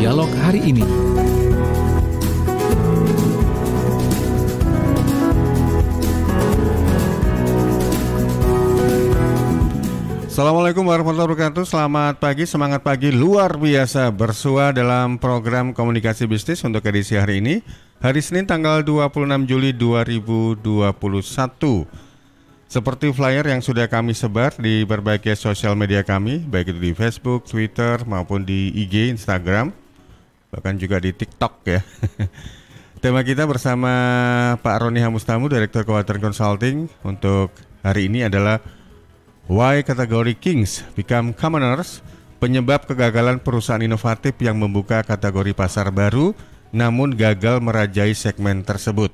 Dialog hari ini. Assalamualaikum warahmatullahi wabarakatuh. Selamat pagi, semangat pagi luar biasa bersua dalam program komunikasi bisnis untuk edisi hari ini, hari Senin tanggal 26 Juli 2021. Seperti flyer yang sudah kami sebar di berbagai sosial media kami, baik itu di Facebook, Twitter maupun di IG, Instagram, bahkan juga di TikTok ya. Tema kita bersama Pak Roni Hamustamu, Direktur Keuangan Consulting, untuk hari ini adalah Why Category Kings Become Commoners, penyebab kegagalan perusahaan inovatif yang membuka kategori pasar baru namun gagal merajai segmen tersebut.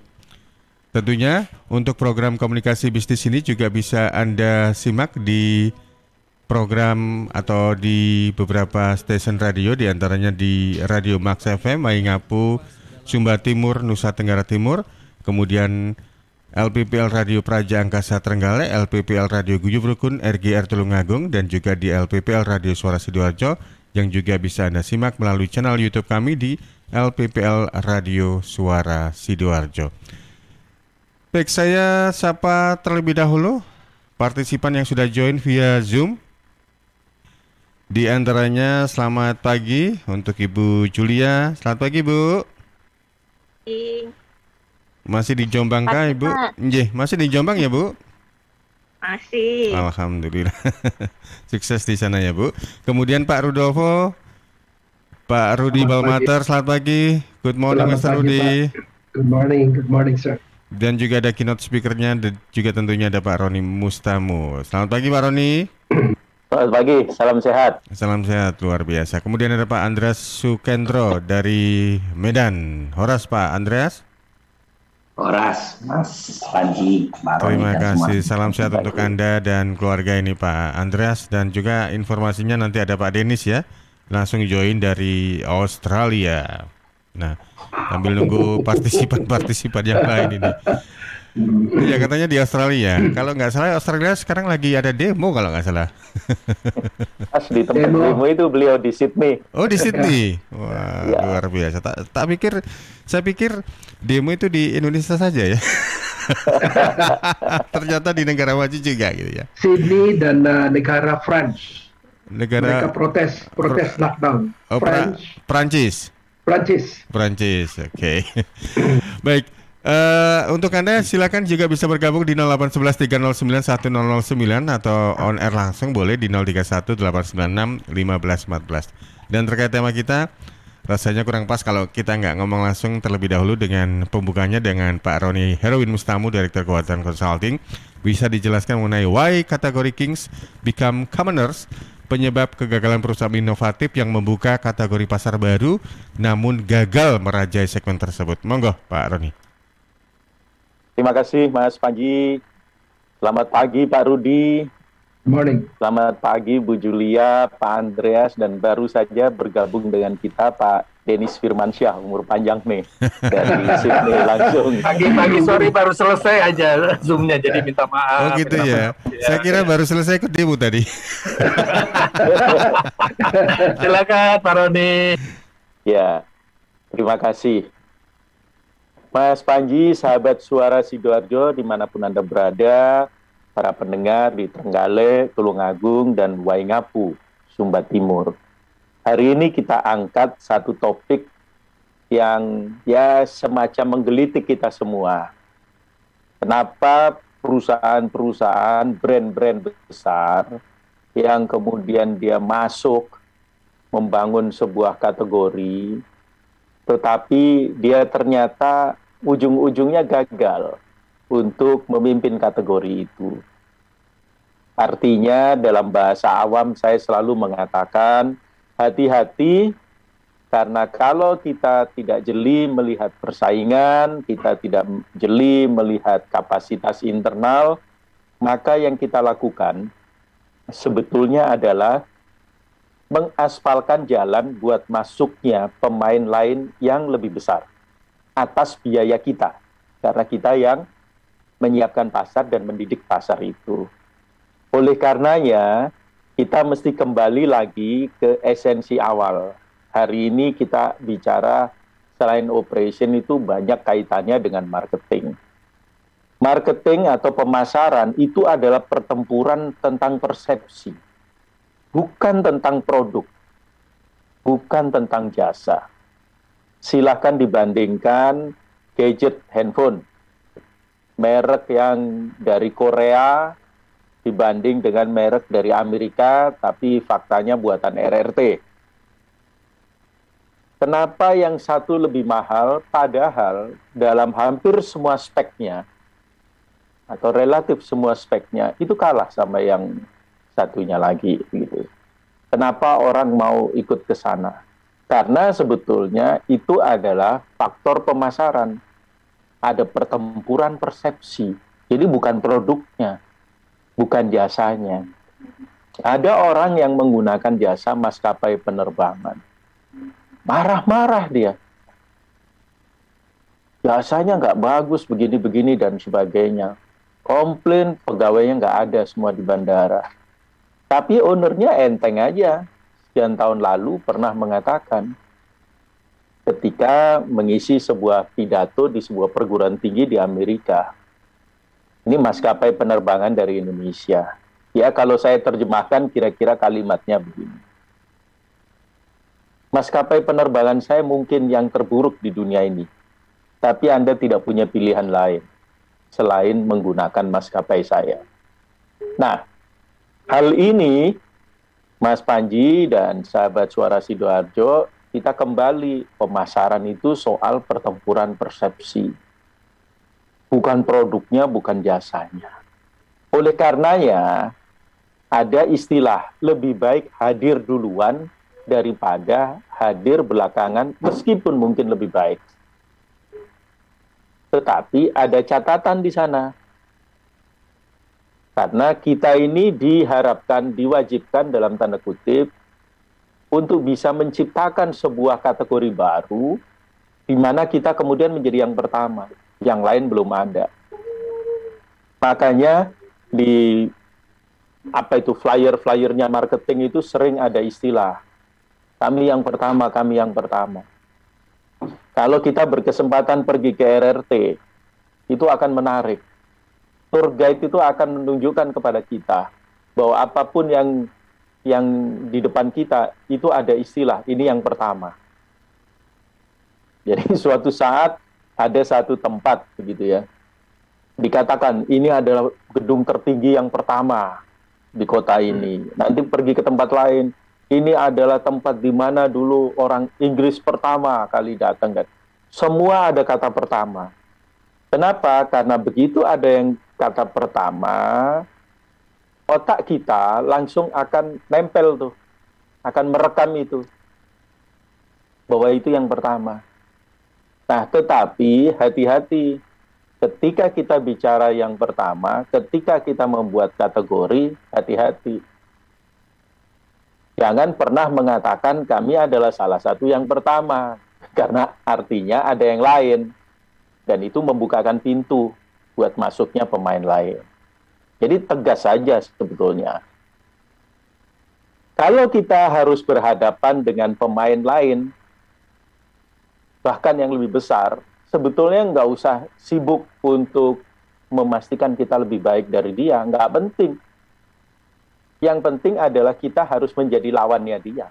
Tentunya untuk program komunikasi bisnis ini juga bisa Anda simak di program atau di beberapa stasiun radio, diantaranya di Radio Max FM, Maingapu, Sumba Timur, Nusa Tenggara Timur, kemudian LPPL Radio Praja Angkasa Trenggalek, LPPL Radio Guyub Rukun, RGR Tulungagung, dan juga di LPPL Radio Suara Sidoarjo yang juga bisa Anda simak melalui channel YouTube kami di LPPL Radio Suara Sidoarjo. Baik, saya sapa terlebih dahulu partisipan yang sudah join via Zoom. Di antaranya selamat pagi untuk Ibu Julia. Selamat pagi, Bu. Masih di Jombang kah, Ibu? Nggih, masih di Jombang ya, Bu? Masih. Alhamdulillah. Sukses di sana ya, Bu. Kemudian Pak Rudolfo, Pak Rudi Balmater, selamat pagi. Good morning, Mr. Rudi. Good morning, sir. Dan juga ada keynote speakernya, juga tentunya ada Pak Roni Mustamu. Selamat pagi, Pak Roni. Selamat pagi, salam sehat. Salam sehat, luar biasa. Kemudian ada Pak Andreas Sukendro dari Medan. Horas, Pak Andreas. Horas, Mas Panji. Terima kasih, salam sehat untuk Anda dan keluarga ini Pak Andreas. Dan juga informasinya nanti ada Pak Denis ya, langsung join dari Australia. Nah, sambil nunggu partisipan yang lain ini. Iya, katanya di Australia. Kalau nggak salah Australia sekarang lagi ada demo kalau nggak salah. Pas di tempat demo itu beliau di Sydney. Oh, di Sydney. Wah, ya. Luar biasa. Saya pikir demo itu di Indonesia saja ya. Ternyata di negara maju juga gitu ya. Sydney dan negara France. Mereka protes lockdown. Oh, Prancis. Oke. Baik. Untuk Anda silakan juga bisa bergabung di 0811 309 1009 atau on air langsung boleh di 031 896 1514. Dan terkait tema kita, rasanya kurang pas kalau kita nggak ngomong langsung terlebih dahulu dengan pembukanya dengan Pak Roni Herwin Mustamu, Direktur Keuangan Consulting. Bisa dijelaskan mengenai Why Category Kings Become Commoners, penyebab kegagalan perusahaan inovatif yang membuka kategori pasar baru namun gagal merajai segmen tersebut. Monggo Pak Roni. Terima kasih Mas Panji. Selamat pagi Pak Rudi. Morning. Selamat pagi Bu Julia, Pak Andreas, dan baru saja bergabung dengan kita Pak Denis Firmansyah, umur panjang nih, dari Sydney langsung. Pagi-pagi, sorry baru selesai aja Zoom-nya, jadi minta maaf. Oh gitu ya. Saya kira baru selesai ikut demo tadi. Silakan Pak Roni. Ya, terima kasih. Mas Panji, sahabat Suara Sidoarjo, dimanapun Anda berada, para pendengar di Trenggalek, Tulungagung, dan Waingapu, Sumba Timur. Hari ini kita angkat satu topik yang ya semacam menggelitik kita semua. Kenapa perusahaan-perusahaan, brand-brand besar yang kemudian dia masuk membangun sebuah kategori, tetapi dia ternyata ujung-ujungnya gagal untuk memimpin kategori itu. Artinya dalam bahasa awam saya selalu mengatakan hati-hati, karena kalau kita tidak jeli melihat persaingan, kita tidak jeli melihat kapasitas internal, maka yang kita lakukan sebetulnya adalah mengaspalkan jalan buat masuknya pemain lain yang lebih besar atas biaya kita, karena kita yang menyiapkan pasar dan mendidik pasar itu. Oleh karenanya, kita mesti kembali lagi ke esensi awal. hari ini kita bicara selain operation itu banyak kaitannya dengan marketing. Marketing atau pemasaran itu adalah pertempuran tentang persepsi, bukan tentang produk, bukan tentang jasa. Silahkan dibandingkan gadget handphone, merek yang dari Korea dibanding dengan merek dari Amerika, tapi faktanya buatan RRT. Kenapa yang satu lebih mahal, padahal dalam hampir semua speknya, atau relatif semua speknya, itu kalah sama yang satunya lagi. Gitu. Kenapa orang mau ikut ke sana? Karena sebetulnya itu adalah faktor pemasaran. Ada pertempuran persepsi. Jadi bukan produknya, bukan jasanya. Ada orang yang menggunakan jasa maskapai penerbangan. Marah-marah dia. Jasanya nggak bagus, begini-begini, dan sebagainya. Komplain, pegawainya nggak ada semua di bandara. Tapi ownernya enteng aja. Sekian tahun lalu pernah mengatakan, ketika mengisi sebuah pidato di sebuah perguruan tinggi di Amerika. Ini maskapai penerbangan dari Indonesia. Ya, kalau saya terjemahkan kira-kira kalimatnya begini. Maskapai penerbangan saya mungkin yang terburuk di dunia ini. Tapi Anda tidak punya pilihan lain selain menggunakan maskapai saya. Nah, hal ini, Mas Panji dan sahabat Suara Sidoarjo, kita kembali, pemasaran itu soal pertempuran persepsi. Bukan produknya, bukan jasanya. Oleh karenanya, ada istilah lebih baik hadir duluan daripada hadir belakangan, meskipun mungkin lebih baik. Tetapi ada catatan di sana. Karena kita ini diharapkan, diwajibkan dalam tanda kutip, untuk bisa menciptakan sebuah kategori baru, di mana kita kemudian menjadi yang pertama, yang lain belum ada. Makanya di flyer-flyernya marketing itu sering ada istilah, kami yang pertama, kami yang pertama. Kalau kita berkesempatan pergi ke RRT, itu akan menarik. Tour guide itu akan menunjukkan kepada kita bahwa apapun yang di depan kita itu ada istilah, ini yang pertama. Jadi suatu saat ada satu tempat begitu ya, dikatakan ini adalah gedung tertinggi yang pertama di kota ini. Nanti pergi ke tempat lain, ini adalah tempat di mana dulu orang Inggris pertama kali datang kan. Semua ada kata pertama. Kenapa? Karena begitu ada yang kata pertama, otak kita langsung akan nempel tuh, akan merekam itu, bahwa itu yang pertama. Nah, tetapi hati-hati, ketika kita bicara yang pertama, ketika kita membuat kategori, hati-hati. Jangan pernah mengatakan kami adalah salah satu yang pertama, karena artinya ada yang lain. Dan itu membukakan pintu buat masuknya pemain lain. Jadi tegas saja sebetulnya. Kalau kita harus berhadapan dengan pemain lain, bahkan yang lebih besar, sebetulnya nggak usah sibuk untuk memastikan kita lebih baik dari dia, nggak penting. Yang penting adalah kita harus menjadi lawannya dia.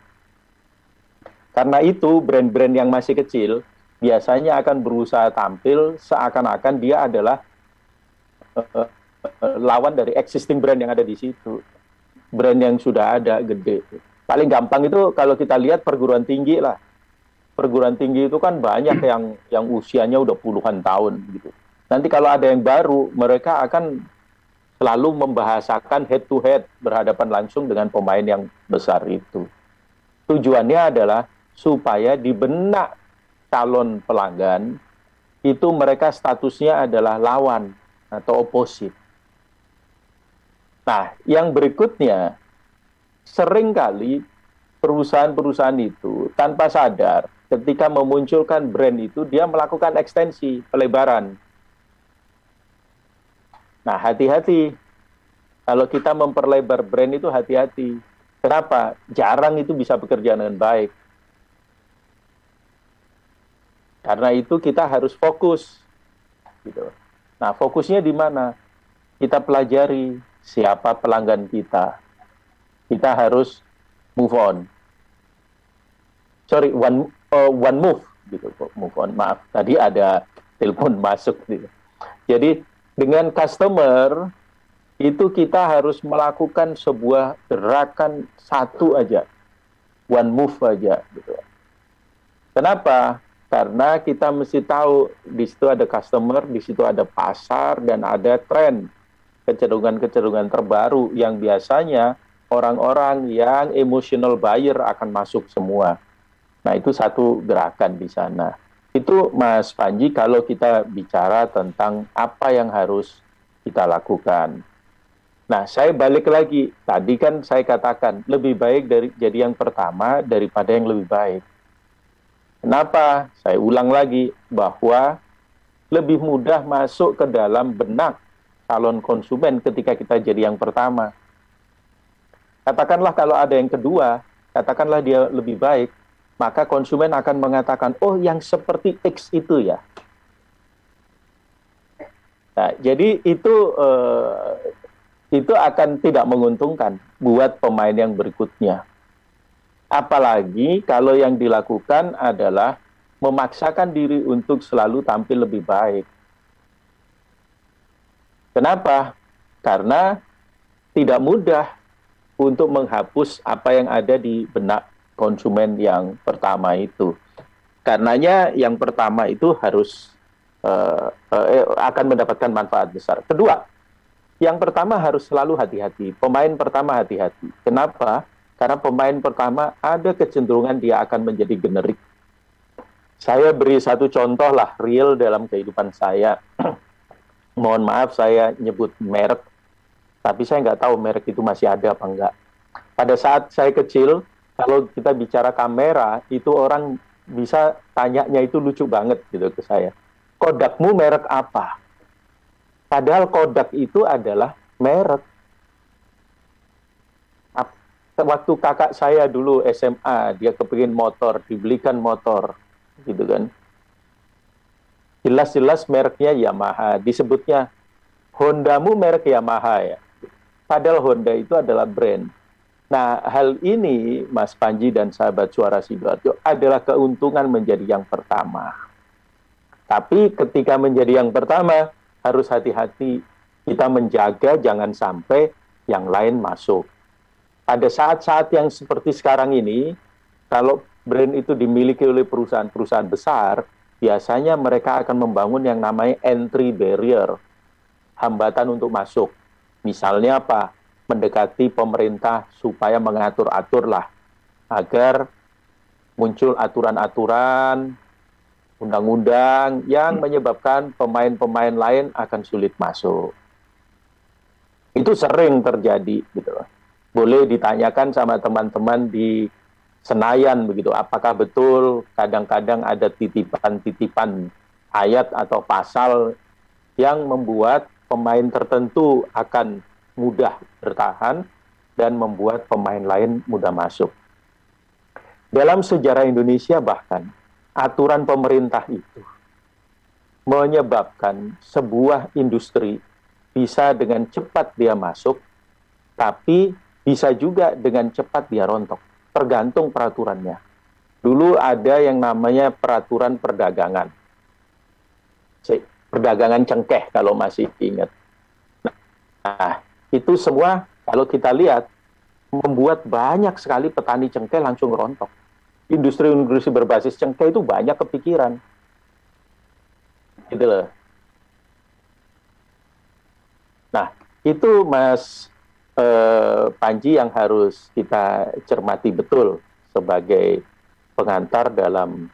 Karena itu brand-brand yang masih kecil biasanya akan berusaha tampil seakan-akan dia adalah lawan dari existing brand yang ada di situ. Brand yang sudah ada, gede. Paling gampang itu kalau kita lihat perguruan tinggi lah. Perguruan tinggi itu kan banyak yang usianya udah puluhan tahun gitu. Nanti kalau ada yang baru, mereka akan selalu membahasakan head to head, berhadapan langsung dengan pemain yang besar itu. Tujuannya adalah supaya di benak calon pelanggan itu mereka statusnya adalah lawan atau oposit. Nah, yang berikutnya, seringkali perusahaan-perusahaan itu tanpa sadar ketika memunculkan brand itu, dia melakukan ekstensi, pelebaran. Nah, hati-hati. Kalau kita memperlebar brand itu hati-hati. Kenapa? Jarang itu bisa bekerja dengan baik. Karena itu kita harus fokus. Gitu. Nah, fokusnya di mana? Kita pelajari siapa pelanggan kita. Kita harus move on. Sorry, one move gitu, move on. Maaf, tadi ada telepon masuk gitu. Jadi dengan customer itu kita harus melakukan sebuah gerakan satu aja, one move aja gitu. Kenapa? Karena kita mesti tahu di situ ada customer, di situ ada pasar, dan ada tren kecenderungan-kecenderungan terbaru yang biasanya orang-orang yang emotional buyer akan masuk semua. Nah, itu satu gerakan di sana. Itu Mas Panji kalau kita bicara tentang apa yang harus kita lakukan. Nah, saya balik lagi. Tadi kan saya katakan lebih baik jadi yang pertama daripada yang lebih baik. Kenapa? Saya ulang lagi bahwa lebih mudah masuk ke dalam benak calon konsumen ketika kita jadi yang pertama. Katakanlah kalau ada yang kedua, katakanlah dia lebih baik, maka konsumen akan mengatakan, oh yang seperti X itu ya. Nah, jadi itu akan tidak menguntungkan buat pemain yang berikutnya. Apalagi kalau yang dilakukan adalah memaksakan diri untuk selalu tampil lebih baik. Kenapa? Karena tidak mudah untuk menghapus apa yang ada di benak konsumen yang pertama itu. Karenanya yang pertama itu harus akan mendapatkan manfaat besar. Kedua, yang pertama harus selalu hati-hati. Pemain pertama hati-hati. Kenapa? Karena pemain pertama ada kecenderungan dia akan menjadi generik. Saya beri satu contoh lah, real dalam kehidupan saya. Mohon maaf saya nyebut merek, tapi saya nggak tahu merek itu masih ada apa enggak. Pada saat saya kecil, kalau kita bicara kamera, itu orang bisa tanyanya itu lucu banget gitu ke saya. Kodakmu merek apa? Padahal Kodak itu adalah merek. Waktu kakak saya dulu SMA, dia kepingin motor, dibelikan motor, gitu kan. Jelas-jelas mereknya Yamaha, disebutnya Hondamu merek Yamaha ya. Padahal Honda itu adalah brand. Nah, hal ini Mas Panji dan sahabat Suara Sidoarjo adalah keuntungan menjadi yang pertama. Tapi ketika menjadi yang pertama, harus hati-hati kita menjaga jangan sampai yang lain masuk. Pada saat-saat yang seperti sekarang ini, kalau brand itu dimiliki oleh perusahaan-perusahaan besar, biasanya mereka akan membangun yang namanya entry barrier, hambatan untuk masuk. Misalnya apa? Mendekati pemerintah supaya mengatur-atur lah, agar muncul aturan-aturan, undang-undang yang menyebabkan pemain-pemain lain akan sulit masuk. Itu sering terjadi, gitu loh. Boleh ditanyakan sama teman-teman di Senayan begitu, apakah betul kadang-kadang ada titipan-titipan ayat atau pasal yang membuat pemain tertentu akan mudah bertahan dan membuat pemain lain mudah masuk. Dalam sejarah Indonesia bahkan, aturan pemerintah itu menyebabkan sebuah industri bisa dengan cepat dia masuk, tapi bisa juga dengan cepat dia rontok, tergantung peraturannya. Dulu ada yang namanya peraturan perdagangan. Perdagangan cengkeh kalau masih ingat. Nah, itu semua kalau kita lihat membuat banyak sekali petani cengkeh langsung rontok. Industri-industri berbasis cengkeh itu banyak kepikiran. Gitu loh. Nah, itu Mas Panji yang harus kita cermati betul sebagai pengantar dalam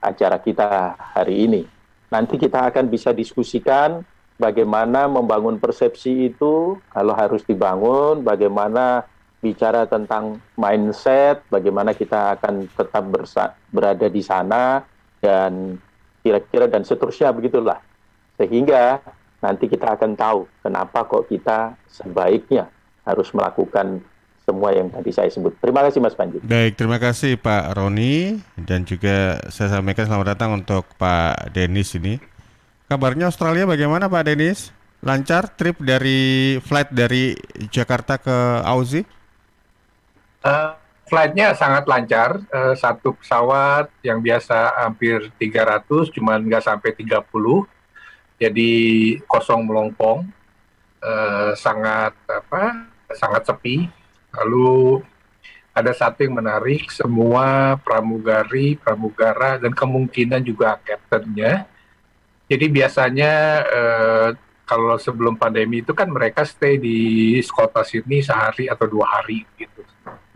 acara kita hari ini. Nanti kita akan bisa diskusikan bagaimana membangun persepsi itu, kalau harus dibangun, bagaimana bicara tentang mindset, bagaimana kita akan tetap berada di sana, dan kira-kira dan seterusnya begitulah. Sehingga nanti kita akan tahu kenapa kok kita sebaiknya harus melakukan semua yang tadi saya sebut. Terima kasih Mas Panji. Baik, terima kasih Pak Roni, dan juga saya sampaikan selamat datang untuk Pak Denis ini. Kabarnya Australia bagaimana Pak Denis? Lancar trip flight dari Jakarta ke Aussie? Flightnya sangat lancar, satu pesawat yang biasa hampir 300, cuman nggak sampai 30, jadi kosong melompong, sangat sepi. Lalu ada satu yang menarik, semua pramugari, pramugara, dan kemungkinan juga kaptennya. Jadi biasanya kalau sebelum pandemi itu kan mereka stay di kota Sydney sehari atau 2 hari gitu,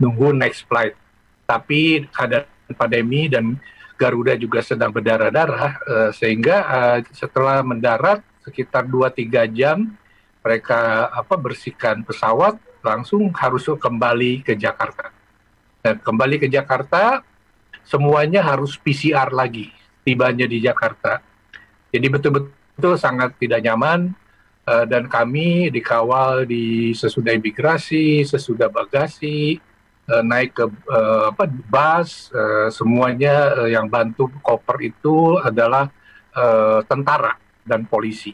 nunggu next flight. Tapi ada pandemi dan Garuda juga sedang berdarah-darah, sehingga setelah mendarat sekitar 2-3 jam mereka bersihkan pesawat, langsung harus kembali ke Jakarta. Dan kembali ke Jakarta, semuanya harus PCR lagi tibanya di Jakarta. Jadi betul-betul sangat tidak nyaman, dan kami dikawal sesudah imigrasi, sesudah bagasi, naik ke bus, semuanya yang bantu koper itu adalah tentara dan polisi.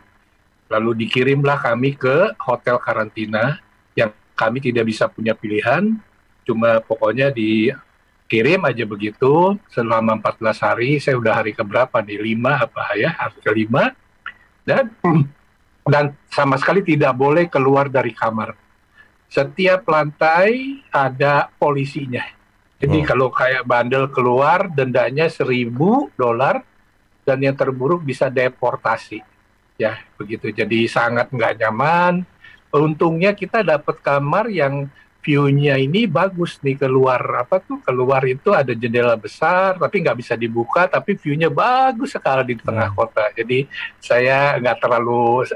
Lalu dikirimlah kami ke hotel karantina yang kami tidak bisa punya pilihan, cuma pokoknya dikirim aja begitu selama 14 hari. Saya udah hari keberapa nih? 5 hari ke-5, dan sama sekali tidak boleh keluar dari kamar. Setiap lantai ada polisinya. Jadi kalau kayak bandel keluar, dendanya $1.000, dan yang terburuk bisa deportasi. Ya, begitu. Jadi sangat nggak nyaman. Untungnya kita dapat kamar yang view-nya ini bagus nih, keluar itu ada jendela besar tapi nggak bisa dibuka, tapi view-nya bagus sekali di tengah kota. Jadi saya nggak terlalu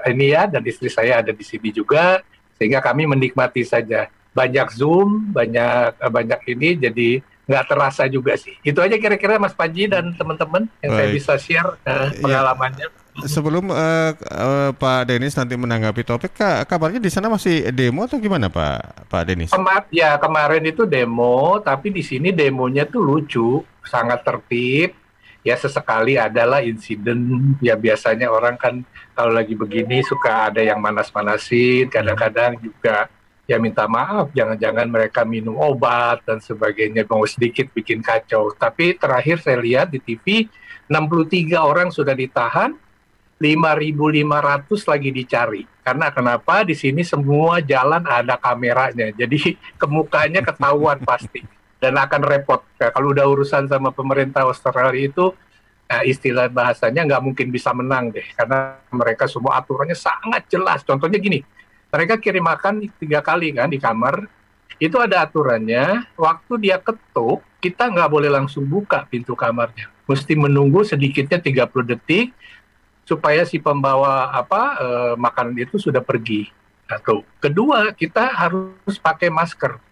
dan istri saya ada di sini juga, sehingga kami menikmati saja. Banyak Zoom, banyak ini, jadi nggak terasa juga sih. Itu aja kira-kira Mas Panji dan teman-teman yang saya bisa share pengalamannya. Sebelum Pak Denis nanti menanggapi topik, kabarnya di sana masih demo atau gimana Pak Denis? Kemarin itu demo, tapi di sini demonya tuh lucu, sangat tertib. Ya sesekali adalah insiden, ya biasanya orang kan kalau lagi begini suka ada yang manas-manasin, kadang-kadang juga ya minta maaf, jangan-jangan mereka minum obat dan sebagainya, mau sedikit bikin kacau. Tapi terakhir saya lihat di TV, 63 orang sudah ditahan, 5.500 lagi dicari. Karena kenapa? Di sini semua jalan ada kameranya, jadi kemukanya ketahuan pasti. Dan akan repot. Kalau udah urusan sama pemerintah Australia itu, istilah bahasanya nggak mungkin bisa menang deh. Karena mereka semua aturannya sangat jelas. Contohnya gini, mereka kirim makan 3 kali kan di kamar, itu ada aturannya, waktu dia ketuk, kita nggak boleh langsung buka pintu kamarnya. Mesti menunggu sedikitnya 30 detik, supaya si pembawa makanan itu sudah pergi. Satu. Kedua, kita harus pakai masker.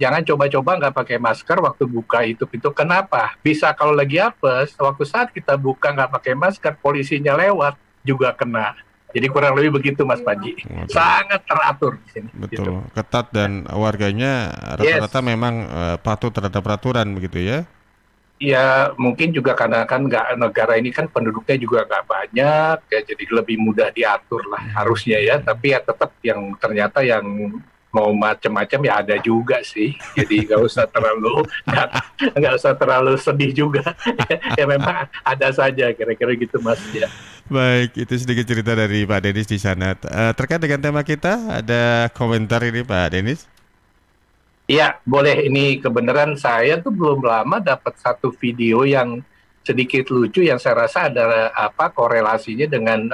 Jangan coba-coba nggak pakai masker waktu buka itu pintu. Kenapa? Bisa kalau lagi apes, waktu saat kita buka nggak pakai masker, polisinya lewat juga kena. Jadi kurang lebih begitu Mas Panji. Sangat teratur di sini. Betul, gitu. Ketat, dan warganya rata-rata memang patuh terhadap peraturan begitu ya? Ya mungkin juga karena kan negara ini kan penduduknya juga nggak banyak ya, jadi lebih mudah diatur lah harusnya ya. Tapi ya tetap yang ternyata yang mau macam-macam ya ada juga sih. Jadi nggak usah terlalu sedih juga. Ya memang ada saja kira-kira gitu Mas ya. Baik, itu sedikit cerita dari Pak Denis di sana. Terkait dengan tema kita, ada komentar ini Pak Denis? Iya, boleh. Ini kebenaran saya tuh belum lama dapat satu video yang sedikit lucu yang saya rasa ada korelasinya dengan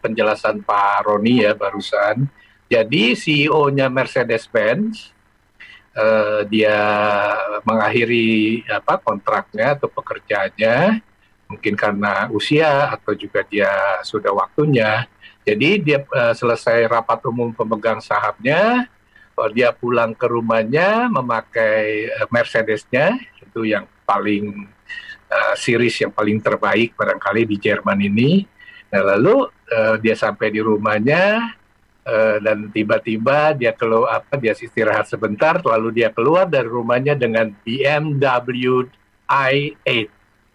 penjelasan Pak Roni ya barusan. Jadi CEO-nya Mercedes-Benz dia mengakhiri kontraknya atau pekerjaannya, mungkin karena usia atau juga dia sudah waktunya. Jadi dia selesai rapat umum pemegang sahamnya, dia pulang ke rumahnya memakai Mercedes-nya, itu yang paling series yang paling terbaik barangkali di Jerman ini. Nah, lalu dia sampai di rumahnya, Dan tiba-tiba dia istirahat sebentar, lalu dia keluar dari rumahnya dengan BMW i8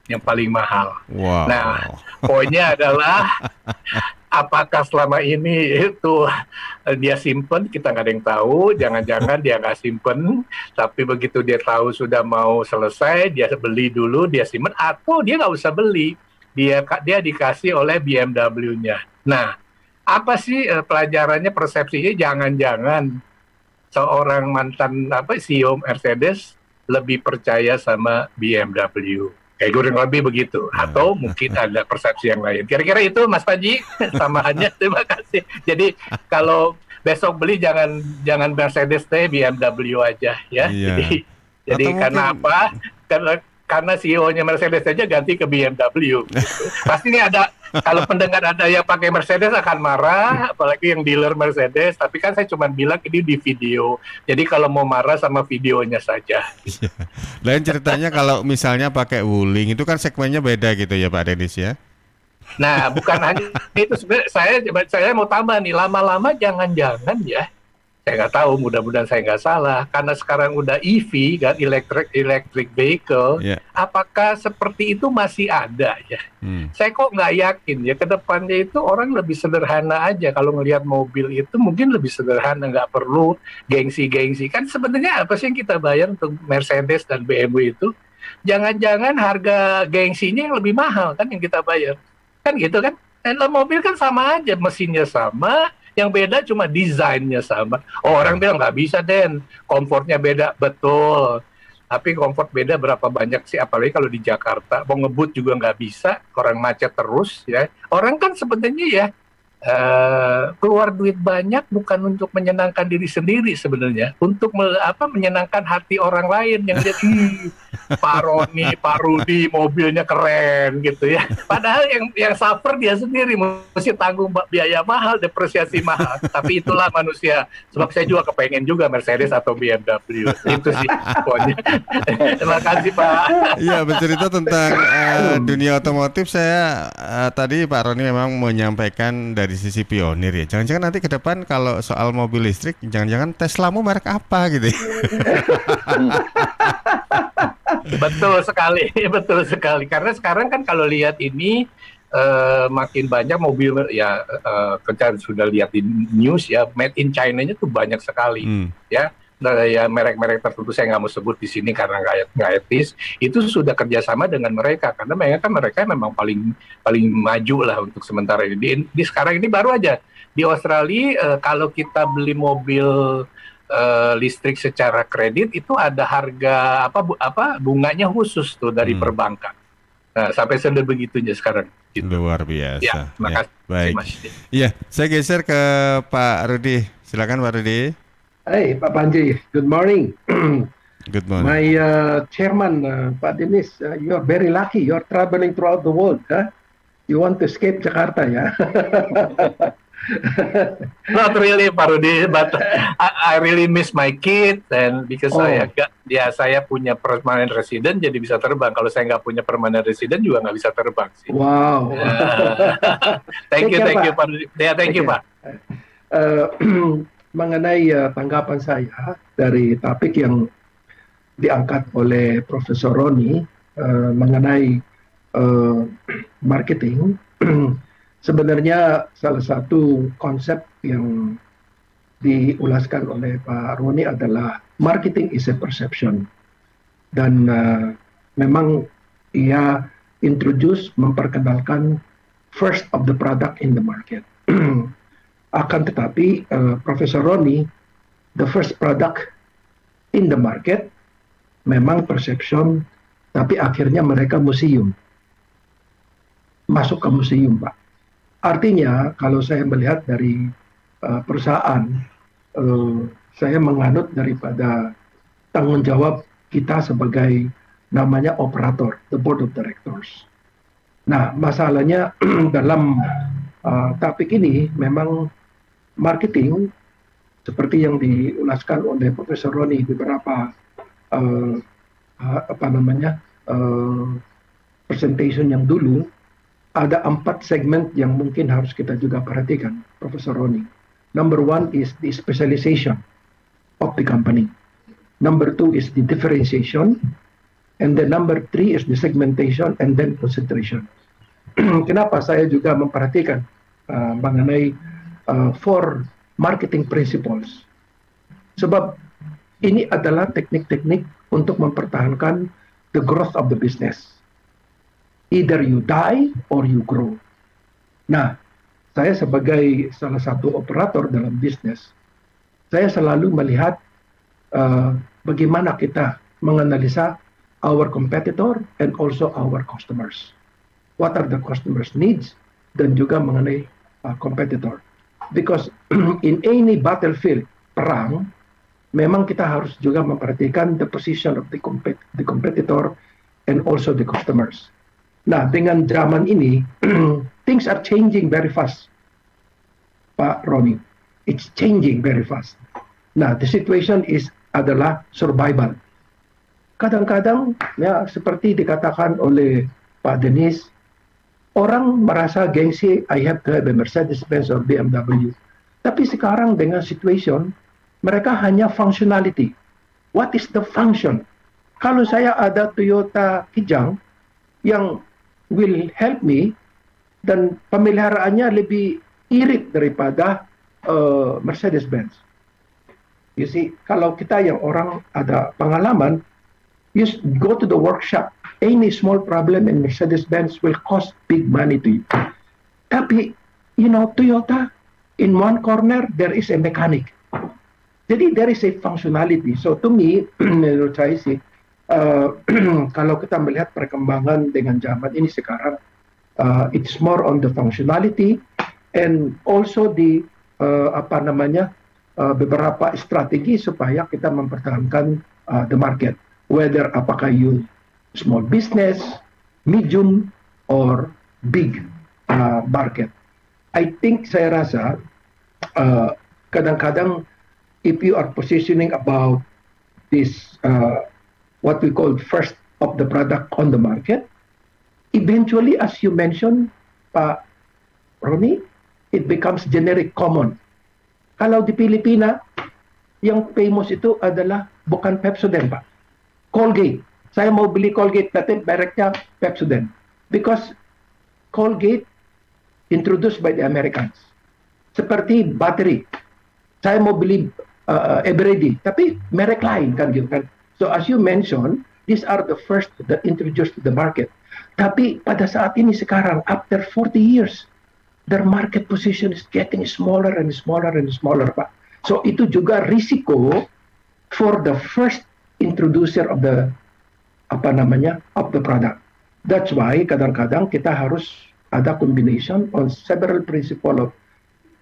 yang paling mahal. Wow. Nah, poinnya adalah apakah selama ini itu dia simpen, kita nggak ada yang tahu. Jangan-jangan dia nggak simpen, tapi begitu dia tahu sudah mau selesai, dia beli dulu, dia simpen, atau dia nggak usah beli, dia dikasih oleh BMW-nya. Nah, apa sih pelajarannya, persepsinya? Jangan-jangan seorang mantan CEO Mercedes lebih percaya sama BMW. Kayak kurang lebih begitu. Atau mungkin ada persepsi yang lain. Kira-kira itu Mas Panji tambahannya. Terima kasih. Jadi kalau besok beli jangan Mercedes deh, BMW aja ya. Iya. Jadi karena mungkin... apa? Karena CEO-nya Mercedes aja ganti ke BMW. Pasti ini ada, kalau pendengar ada yang pakai Mercedes akan marah, apalagi yang dealer Mercedes. Tapi kan saya cuma bilang ini di video. Jadi kalau mau marah sama videonya saja. Lain ceritanya kalau misalnya pakai Wuling itu kan segmennya beda gitu ya Pak Denis ya. Nah, bukan hanya itu, sebenarnya saya mau tambah nih, lama-lama jangan-jangan ya, saya nggak tahu, mudah-mudahan saya nggak salah, karena sekarang udah EV kan, electric vehicle, apakah seperti itu masih ada ya? Saya kok nggak yakin ya, ke depannya itu orang lebih sederhana aja, kalau ngelihat mobil itu mungkin lebih sederhana, nggak perlu gengsi-gengsi. Kan sebenarnya apa sih yang kita bayar untuk Mercedes dan BMW itu? Jangan-jangan harga gengsinya yang lebih mahal kan yang kita bayar, kan gitu kan? Dan mobil kan sama aja, mesinnya sama, yang beda cuma desainnya sama. Oh, orang bilang nggak bisa, Den, komfortnya beda. Betul, tapi komfort beda berapa banyak sih, apalagi kalau di Jakarta mau ngebut juga nggak bisa, orang macet terus ya. Orang kan sebenarnya ya keluar duit banyak bukan untuk menyenangkan diri sendiri sebenarnya, untuk menyenangkan hati orang lain yang jadi Pak Rudi mobilnya keren gitu ya. Padahal yang suffer dia sendiri, mesti tanggung biaya mahal, depresiasi mahal. Tapi itulah manusia. Sebab saya juga kepengen juga Mercedes atau BMW. Itu sih pokoknya. Terima kasih Pak. Iya, bercerita tentang dunia otomotif, saya tadi Pak Roni memang menyampaikan dari sisi pionir ya. Jangan-jangan nanti ke depan kalau soal mobil listrik, jangan-jangan Teslamu merek apa gitu ya. Betul sekali. Karena sekarang kan kalau lihat ini makin banyak mobil ya, kita sudah lihat di news ya, made in China-nya tuh banyak sekali ya. Ya merek-merek tertentu saya nggak mau sebut di sini karena nggak etis, itu sudah kerjasama dengan mereka karena mereka memang paling maju lah untuk sementara ini. Di sekarang ini baru aja di Australia kalau kita beli mobil listrik secara kredit itu ada harga bunganya khusus tuh dari perbankan. Nah, sampai sebegitunya sekarang. Gitu. Luar biasa. Ya, terima kasih. Baik. Iya, saya geser ke Pak Rudi. Silakan Pak Rudi. Hey, Pak Panji, good morning. Good morning. My chairman, Pak Denis, you are very lucky. You are traveling throughout the world. Huh? You want to escape Jakarta, ya? Not really, Pak Rudi, but I really miss my kid, and because saya punya permanent resident, jadi bisa terbang. Kalau saya nggak punya permanent resident juga nggak bisa terbang sih. Wow. Thank you, Pak Rudi. Ya, thank you, Pak. Mengenai tanggapan saya dari topik yang diangkat oleh Profesor Roni mengenai marketing, sebenarnya salah satu konsep yang diulaskan oleh Pak Roni adalah marketing is a perception, dan memang ia memperkenalkan first of the product in the market. Akan tetapi Profesor Roni, the first product in the market memang perception, tapi akhirnya mereka museum, masuk ke museum, Pak. Artinya kalau saya melihat dari perusahaan, saya menganut daripada tanggung jawab kita sebagai namanya operator, the board of directors. Nah, masalahnya dalam topik ini memang marketing seperti yang diulaskan oleh Profesor Roni di beberapa presentation yang dulu, ada 4 segmen yang mungkin harus kita juga perhatikan, Profesor Roni. Number one is the specialization of the company. Number two is the differentiation. And then number three is the segmentation and then concentration. Kenapa saya juga memperhatikan mengenai four marketing principles? Sebab ini adalah teknik-teknik untuk mempertahankan the growth of the business. Either you die or you grow. Nah, saya sebagai salah satu operator dalam bisnis, saya selalu melihat bagaimana kita menganalisa our competitor and also our customers. What are the customers' needs dan juga mengenai competitor. Because in any battlefield, perang, memang kita harus juga memperhatikan the position of the competitor and also the customers. Nah, dengan zaman ini, things are changing very fast, Pak Roni. It's changing very fast. Nah, the situation adalah survival. Kadang-kadang, ya seperti dikatakan oleh Pak Denis, orang merasa gengsi, I have to have a Mercedes-Benz or BMW. Tapi sekarang dengan situation, mereka hanya functionality. What is the function? Kalau saya ada Toyota Kijang yang will help me dan pemeliharaannya lebih irit daripada Mercedes-Benz. You see, kalau kita yang orang ada pengalaman, you go to the workshop, any small problem in Mercedes-Benz will cost big money to you. Tapi, Toyota, in one corner, there is a mechanic. Jadi, there is a functionality. So, to me, menurut saya sih, kalau kita melihat perkembangan dengan zaman ini sekarang, it's more on the functionality and also the, beberapa strategi supaya kita mempertahankan the market. Whether apakah you small business, medium, or big market. I think saya rasa kadang-kadang if you are positioning about this what we call first of the product on the market, eventually as you mentioned, Pak Roni, it becomes generic common. Kalau di Pilipina, yang famous itu adalah bukan Pepsodent, Pak. Colgate. Saya mau beli Colgate, tapi mereknya Pepsodent. Because Colgate introduced by the Americans. Seperti battery. Saya mau beli Eveready, tapi merek lain kan gitu kan. So as you mentioned, these are the first that introduced to the market. Tapi pada saat ini sekarang, after 40 years, their market position is getting smaller and smaller and smaller, Pak. So itu juga risiko for the first introducer of the of the product. That's why kadang-kadang kita harus ada combination on several principle of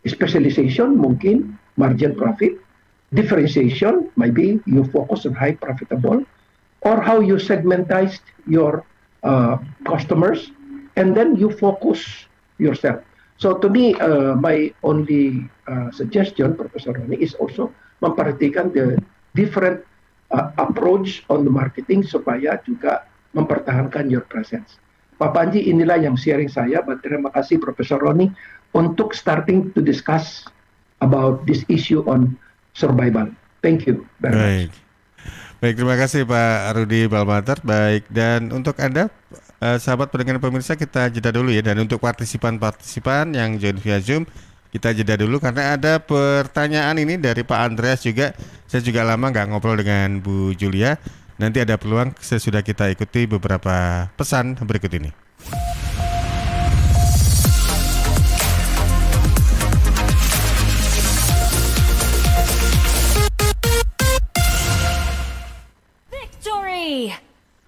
specialization, mungkin margin profit, differentiation, maybe you focus on high profitable, or how you segmentize your customers, and then you focus yourself. So to me, my only suggestion, Professor Roni, is also memperhatikan the different approach on the marketing supaya juga mempertahankan your presence. Pak Panji, inilah yang sharing saya. Terima kasih Profesor Roni untuk starting to discuss about this issue on survival. Thank you very much. Baik, terima kasih Pak Rudi Balmater. Baik, dan untuk Anda sahabat pendengar pemirsa, kita jeda dulu ya. Dan untuk partisipan yang join via Zoom, kita jeda dulu karena ada pertanyaan ini dari Pak Andreas juga. Saya juga lama nggak ngobrol dengan Bu Julia. Nanti ada peluang sesudah kita ikuti beberapa pesan berikut ini. Victory!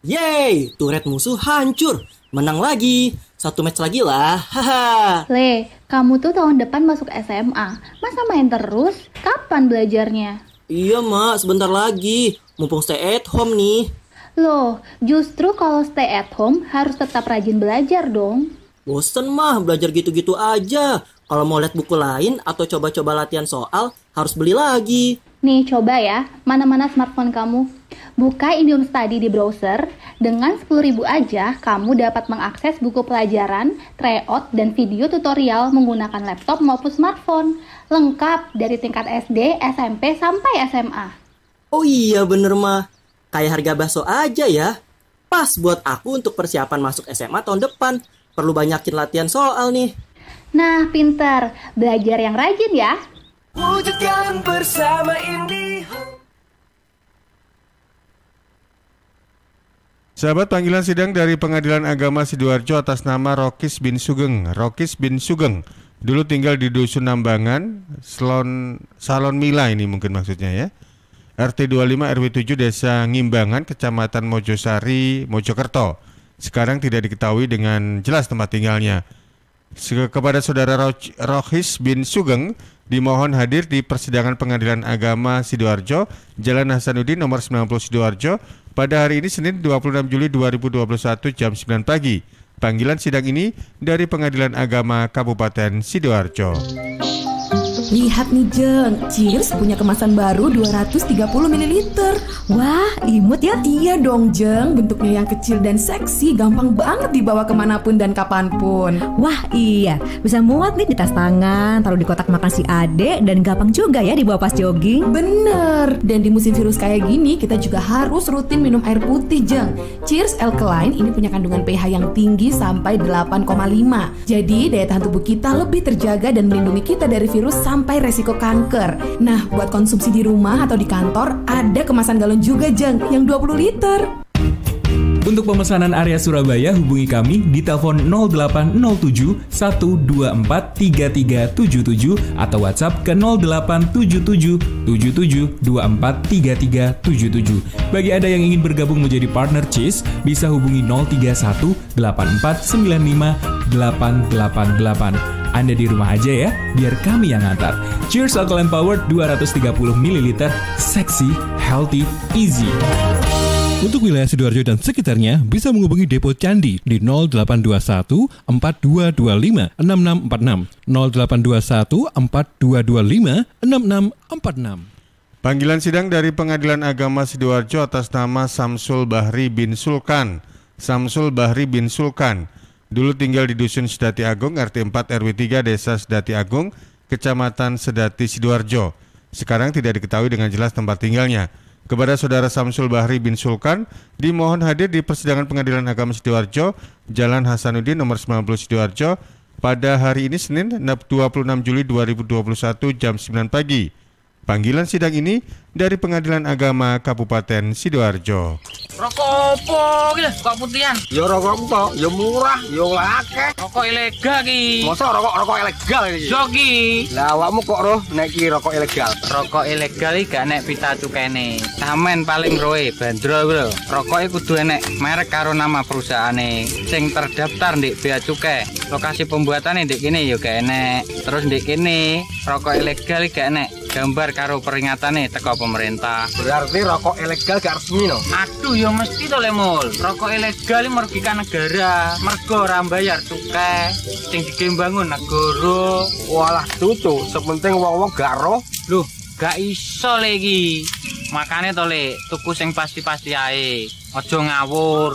Yeay, turret musuh hancur. Menang lagi. 1 match lagi lah. Haha. Le, kamu tuh tahun depan masuk SMA. Masa main terus? Kapan belajarnya? Iya, Mak. Sebentar lagi. Mumpung stay at home nih. Loh, justru kalau stay at home harus tetap rajin belajar dong. Bosen mah belajar gitu-gitu aja. Kalau mau lihat buku lain atau coba-coba latihan soal, harus beli lagi. Nih, coba ya. Mana-mana smartphone kamu. Buka Indium Study di browser, dengan 10.000 aja kamu dapat mengakses buku pelajaran, tryout, dan video tutorial menggunakan laptop maupun smartphone. Lengkap dari tingkat SD, SMP, sampai SMA. Oh iya bener mah, kayak harga bakso aja ya. Pas buat aku untuk persiapan masuk SMA tahun depan. Perlu banyakin latihan soal nih. Nah, pinter. Belajar yang rajin ya. Wujudkan bersama IndiHome. Sahabat, panggilan sidang dari Pengadilan Agama Sidoarjo atas nama Rokis bin Sugeng. Rokis bin Sugeng dulu tinggal di Dusun Nambangan, Salon Mila ini mungkin maksudnya ya. RT 25 RW 7 Desa Ngimbangan, Kecamatan Mojosari, Mojokerto. Sekarang tidak diketahui dengan jelas tempat tinggalnya. Kepada saudara Rokis bin Sugeng dimohon hadir di persidangan Pengadilan Agama Sidoarjo, Jalan Hasanuddin nomor 90 Sidoarjo pada hari ini Senin 26 Juli 2021 jam 9 pagi. Panggilan sidang ini dari Pengadilan Agama Kabupaten Sidoarjo. Lihat nih Jeng, Cheers punya kemasan baru 230 ml. Wah, imut ya? Iya dong Jeng, bentuknya yang kecil dan seksi, gampang banget dibawa kemanapun dan kapanpun. Wah iya, bisa muat nih di tas tangan, taruh di kotak makan si adek, dan gampang juga ya dibawa pas jogging. Bener, dan di musim virus kayak gini kita juga harus rutin minum air putih Jeng. Cheers Alkaline ini punya kandungan pH yang tinggi sampai 8,5. Jadi daya tahan tubuh kita lebih terjaga dan melindungi kita dari virus sampai resiko kanker. Nah, buat konsumsi di rumah atau di kantor, ada kemasan galon juga Jeng, yang 20 liter. Untuk pemesanan area Surabaya, hubungi kami di telepon 0807 124 3377 atau WhatsApp ke 0877 77 24 3377. Bagi Anda yang ingin bergabung menjadi partner Cheers, bisa hubungi 031 84 95 888. Anda di rumah aja ya, biar kami yang ngantar. Cheers Alkaline Power 230 ml, seksi, healthy, easy. Untuk wilayah Sidoarjo dan sekitarnya bisa menghubungi Depo Candi di 0821 4225 6646 0821 4225 6646. Panggilan sidang dari Pengadilan Agama Sidoarjo atas nama Samsul Bahri bin Sulkan. Samsul Bahri bin Sulkan dulu tinggal di Dusun Sedati Agung, RT 4 RW 3 Desa Sedati Agung, Kecamatan Sedati Sidoarjo. Sekarang tidak diketahui dengan jelas tempat tinggalnya. Kepada saudara Samsul Bahri bin Sulkan dimohon hadir di persidangan Pengadilan Agama Sidoarjo, Jalan Hasanuddin nomor 90 Sidoarjo pada hari ini Senin 26 Juli 2021 jam 9 pagi. Panggilan sidang ini dari Pengadilan Agama Kabupaten Sidoarjo. Rokok opo iki kok putihan? Ya rokok kok, ya murah, ya akeh. Rokok ilegal ki. Masa rokok ilegal iki? Yo ki. Lah awakmu kok roh nek iki rokok ilegal? Rokok ilegal iki gak nek pita cukene. Samen paling roe bandrol kuwi lho. Rokoke kudu enek merek karo nama perusahaane sing terdaftar ndek bea cukai. Lokasi pembuatane ndek kene ya gak enek. Terus ndek kene rokok ilegal iki gak enek gambar karo peringatane teko pemerintah. Berarti rokok ilegal gak resmi no? Aduh ya mesti to Lemul. Rokok ilegal merugikan negara. Mergo ora bayar cukai sing digembangun negara. Walah tutu, sepenting wong-wong gak roh. Loh, gak iso lagi. Makane to Le, tuku sing pasti-pasti ae. Aja ngawur.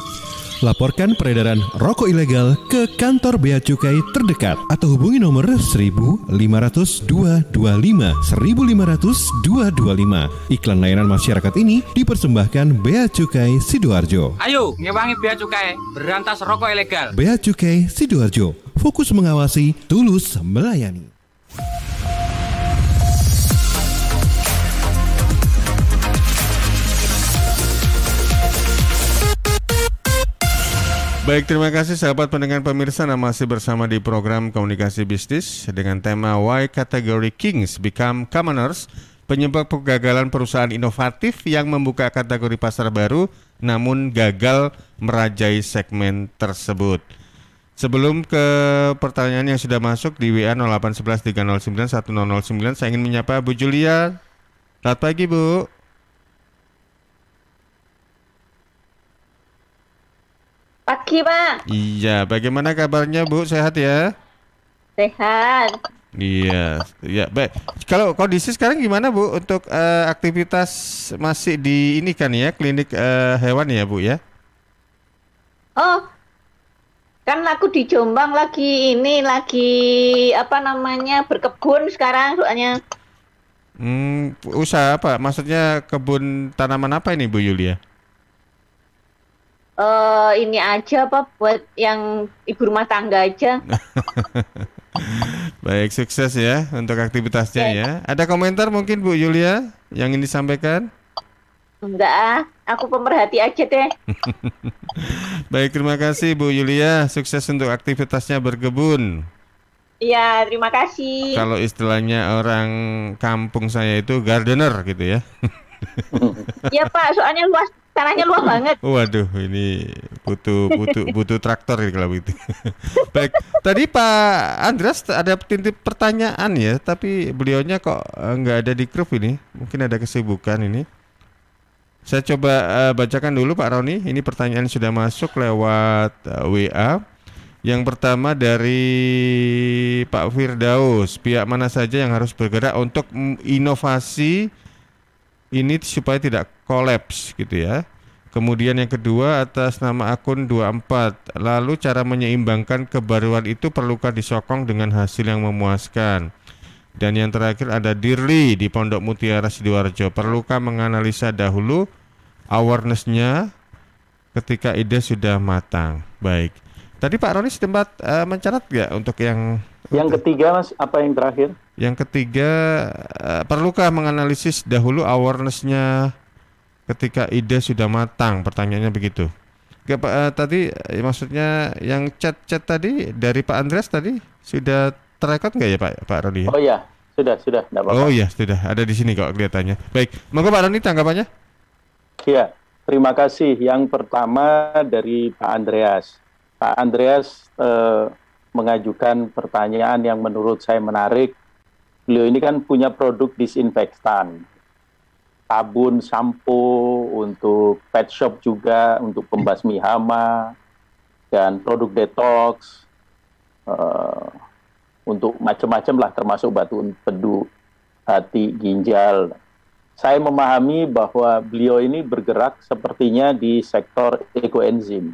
Laporkan peredaran rokok ilegal ke kantor Bea Cukai terdekat atau hubungi nomor 1.500 225 1.500 225. Iklan layanan masyarakat ini dipersembahkan Bea Cukai Sidoarjo. Ayo, ngewangi Bea Cukai, berantas rokok ilegal. Bea Cukai Sidoarjo, fokus mengawasi, tulus melayani. Baik, terima kasih sahabat pendengar pemirsa. Masih bersama di program Komunikasi Bisnis dengan tema Why Category Kings Become Commoners, penyebab kegagalan perusahaan inovatif yang membuka kategori pasar baru namun gagal merajai segmen tersebut. Sebelum ke pertanyaan yang sudah masuk di WA 0811 309 1009, saya ingin menyapa Bu Julia. Selamat pagi Bu. Pagi, Pak. Iya, bagaimana kabarnya Bu? Sehat ya? Sehat. Iya, ya baik. Kalau kondisi sekarang gimana Bu untuk aktivitas masih di ini kan ya klinik hewan ya Bu ya? Oh, kan aku di Jombang lagi apa namanya berkebun sekarang soalnya. Usaha apa? Maksudnya kebun tanaman apa ini Bu Yulia? Ini aja apa buat yang ibu rumah tangga aja. Baik, sukses ya untuk aktivitasnya ya. Ada komentar mungkin Bu Yulia yang ingin disampaikan? Enggak, aku pemerhati aja deh. Baik, terima kasih Bu Yulia. Sukses untuk aktivitasnya berkebun. Iya, terima kasih. Kalau istilahnya orang kampung saya itu gardener gitu ya. Iya Pak, soalnya luas, tanahnya luas banget. Waduh, ini butuh traktor ini kalau begitu. Baik, tadi Pak Andreas ada titip pertanyaan ya, tapi beliaunya kok nggak ada di grup ini. Mungkin ada kesibukan ini. Saya coba bacakan dulu Pak Roni. Ini pertanyaan sudah masuk lewat WA. Yang pertama dari Pak Firdaus, pihak mana saja yang harus bergerak untuk inovasi ini supaya tidak kolaps gitu ya. Kemudian yang kedua atas nama akun 24. Lalu cara menyeimbangkan kebaruan itu perlukah disokong dengan hasil yang memuaskan. Dan yang terakhir ada Dirli di Pondok Mutiara Sidoarjo. Perlukah menganalisa dahulu awareness-nya ketika ide sudah matang. Baik. Tadi Pak Roni sempat mencatat nggak untuk yang ketiga Mas, apa yang terakhir? Yang ketiga, perlukah menganalisis dahulu awareness-nya ketika ide sudah matang? Pertanyaannya begitu. Tadi maksudnya yang chat tadi dari Pak Andreas tadi sudah terekod nggak ya Pak Roni? Oh ya, sudah, enggak apa-apa. Oh ya, sudah ada di sini kok kelihatannya. Baik, monggo Pak Roni tanggapannya. Iya, terima kasih. Yang pertama dari Pak Andreas. Pak Andreas mengajukan pertanyaan yang menurut saya menarik. Beliau ini kan punya produk disinfektan, sabun, sampo, untuk pet shop juga, untuk pembasmi hama, dan produk detox, untuk macam-macam lah, termasuk batu empedu, hati, ginjal. Saya memahami bahwa beliau ini bergerak sepertinya di sektor ekoenzim.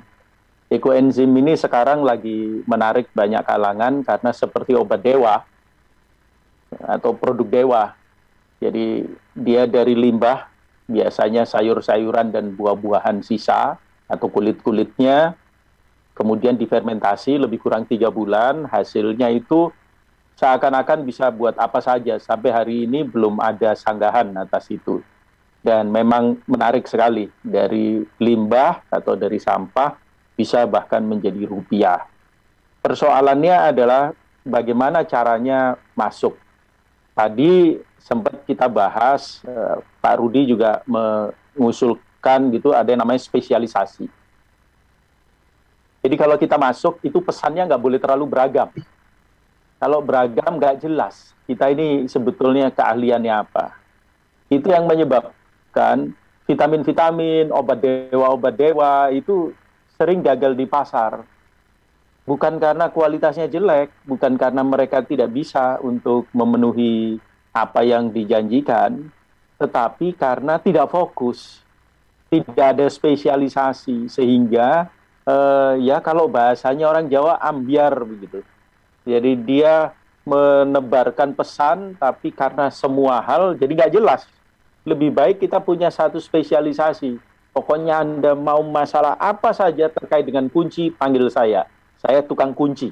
Ekoenzim ini sekarang lagi menarik banyak kalangan karena seperti obat dewa atau produk dewa. Jadi dia dari limbah, biasanya sayur-sayuran dan buah-buahan sisa atau kulit-kulitnya, kemudian difermentasi lebih kurang 3 bulan, hasilnya itu seakan-akan bisa buat apa saja. Sampai hari ini belum ada sanggahan atas itu. Dan memang menarik sekali, dari limbah atau dari sampah bisa bahkan menjadi rupiah. Persoalannya adalah bagaimana caranya masuk. Tadi sempat kita bahas, Pak Rudi juga mengusulkan gitu, ada yang namanya spesialisasi. Jadi kalau kita masuk, itu pesannya nggak boleh terlalu beragam. Kalau beragam nggak jelas, kita ini sebetulnya keahliannya apa. Itu yang menyebabkan vitamin-vitamin, obat dewa itu sering gagal di pasar. Bukan karena kualitasnya jelek, bukan karena mereka tidak bisa untuk memenuhi apa yang dijanjikan, tetapi karena tidak fokus, tidak ada spesialisasi, sehingga ya kalau bahasanya orang Jawa ambiar begitu. Jadi dia menebarkan pesan, tapi karena semua hal jadi nggak jelas. Lebih baik kita punya satu spesialisasi. Pokoknya Anda mau masalah apa saja terkait dengan kunci, panggil saya. Saya tukang kunci.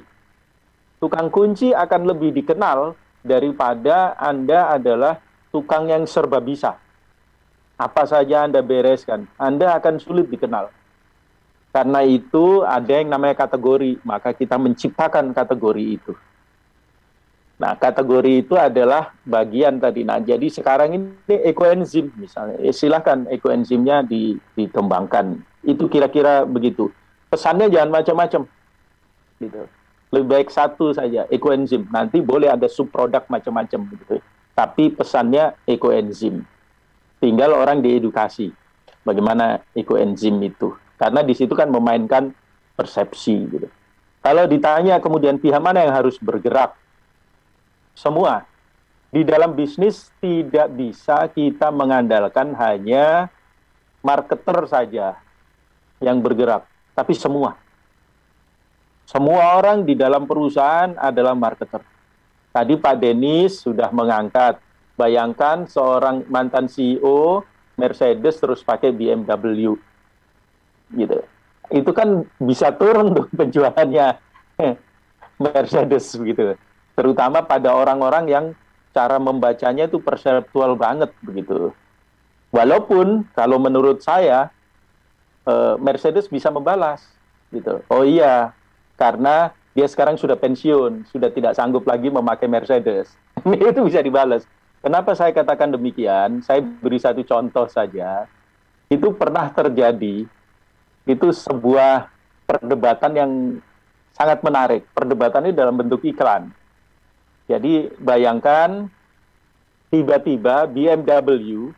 Tukang kunci akan lebih dikenal daripada Anda adalah tukang yang serba bisa. Apa saja Anda bereskan, Anda akan sulit dikenal. Karena itu ada yang namanya kategori, maka kita menciptakan kategori itu. Nah, kategori itu adalah bagian tadi. Nah, jadi sekarang ini ekoenzim misalnya, silakan ekoenzimnya dikembangkan. Itu kira-kira begitu. Pesannya jangan macam-macam. Gitu. Lebih baik satu saja, ekoenzim. Nanti boleh ada subproduk macam-macam. Gitu. Tapi pesannya ekoenzim. Tinggal orang diedukasi bagaimana ekoenzim itu. Karena di situ kan memainkan persepsi. Gitu. Kalau ditanya kemudian pihak mana yang harus bergerak, semua. Di dalam bisnis tidak bisa kita mengandalkan hanya marketer saja yang bergerak, tapi semua. Semua orang di dalam perusahaan adalah marketer. Tadi Pak Denis sudah mengangkat, bayangkan seorang mantan CEO Mercedes terus pakai BMW, gitu. Itu kan bisa turun tuh penjualannya Mercedes, gitu. Terutama pada orang-orang yang cara membacanya itu perseptual banget, begitu. Walaupun kalau menurut saya Mercedes bisa membalas, gitu. Oh iya, karena dia sekarang sudah pensiun, sudah tidak sanggup lagi memakai Mercedes. Itu bisa dibalas. Kenapa saya katakan demikian? Saya beri satu contoh saja. Itu pernah terjadi, itu sebuah perdebatan yang sangat menarik. Perdebatan ini dalam bentuk iklan. Jadi bayangkan tiba-tiba BMW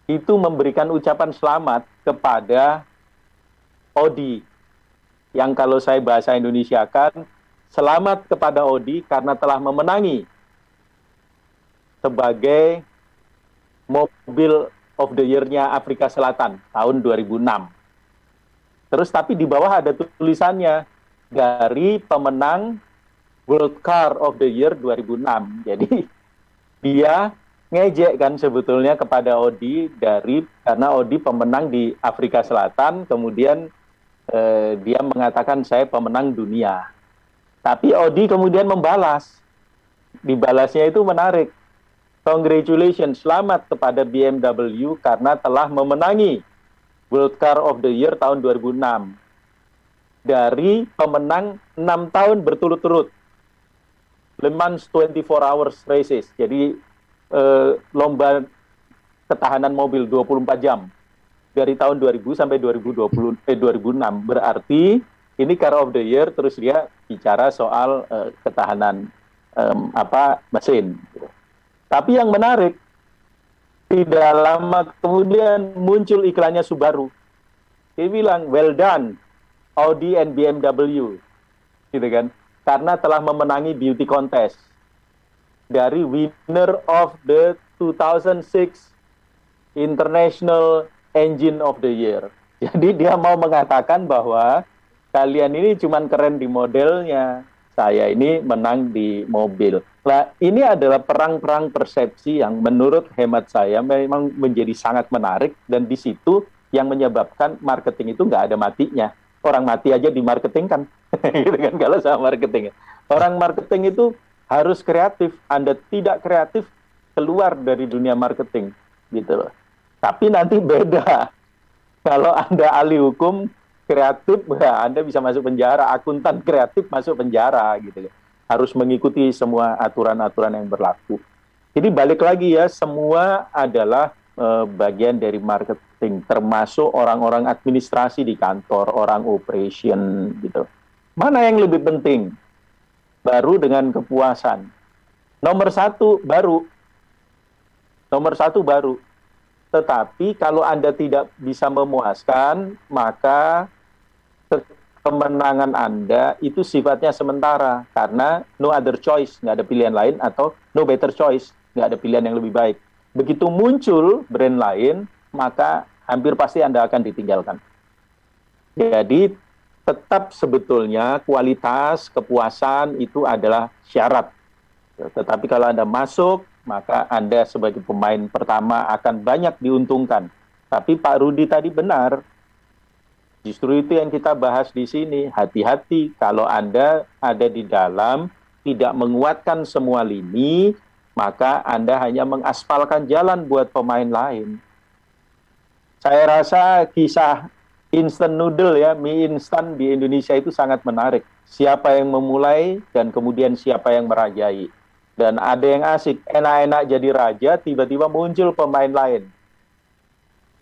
itu memberikan ucapan selamat kepada Audi. Yang kalau saya bahasa Indonesiakan, selamat kepada Audi karena telah memenangi sebagai mobil of the year-nya Afrika Selatan tahun 2006. Terus tapi di bawah ada tulisannya dari pemenang World Car of the Year 2006. Jadi dia ngejek kan sebetulnya kepada Audi karena Audi pemenang di Afrika Selatan, kemudian dia mengatakan saya pemenang dunia. Tapi Audi kemudian membalas. Dibalasnya itu menarik. Congratulations, selamat kepada BMW karena telah memenangi World Car of the Year tahun 2006. Dari pemenang 6 tahun berturut-turut. Le Mans 24 Hours Races. Jadi lomba ketahanan mobil 24 jam. Dari tahun 2000 sampai 2006. Berarti ini Car of the Year, terus dia bicara soal ketahanan mesin. Tapi yang menarik, tidak lama kemudian muncul iklannya Subaru. Dia bilang, well done, Audi and BMW. Gitu kan. Karena telah memenangi beauty contest dari winner of the 2006 International Engine of the Year. Jadi dia mau mengatakan bahwa kalian ini cuma keren di modelnya, saya ini menang di mobil. Nah, ini adalah perang-perang persepsi yang menurut hemat saya memang menjadi sangat menarik, dan di situ yang menyebabkan marketing itu nggak ada matinya. Orang mati aja di marketing kan, gitu kan kalau sama marketing. Orang marketing itu harus kreatif. Anda tidak kreatif, keluar dari dunia marketing, gitu loh. Tapi nanti beda. Kalau Anda ahli hukum kreatif, Anda bisa masuk penjara. Akuntan kreatif masuk penjara, gitu loh. Harus mengikuti semua aturan-aturan yang berlaku. Jadi balik lagi ya, semua adalah bagian dari marketing, termasuk orang-orang administrasi di kantor, orang operation, gitu. Mana yang lebih penting? Baru dengan kepuasan. Nomor satu baru. Tetapi kalau Anda tidak bisa memuaskan, maka kemenangan Anda itu sifatnya sementara, karena no other choice, nggak ada pilihan lain, atau no better choice, nggak ada pilihan yang lebih baik. Begitu muncul brand lain, maka hampir pasti Anda akan ditinggalkan. Jadi tetap sebetulnya kualitas, kepuasan itu adalah syarat. Tetapi kalau Anda masuk, maka Anda sebagai pemain pertama akan banyak diuntungkan. Tapi Pak Rudi tadi benar. Justru itu yang kita bahas di sini. Hati-hati kalau Anda ada di dalam, tidak menguatkan semua lini, maka Anda hanya mengaspalkan jalan buat pemain lain. Saya rasa kisah instant noodle ya, mie instan di Indonesia itu sangat menarik. Siapa yang memulai dan kemudian siapa yang merajai. Dan ada yang asik, enak-enak jadi raja, tiba-tiba muncul pemain lain.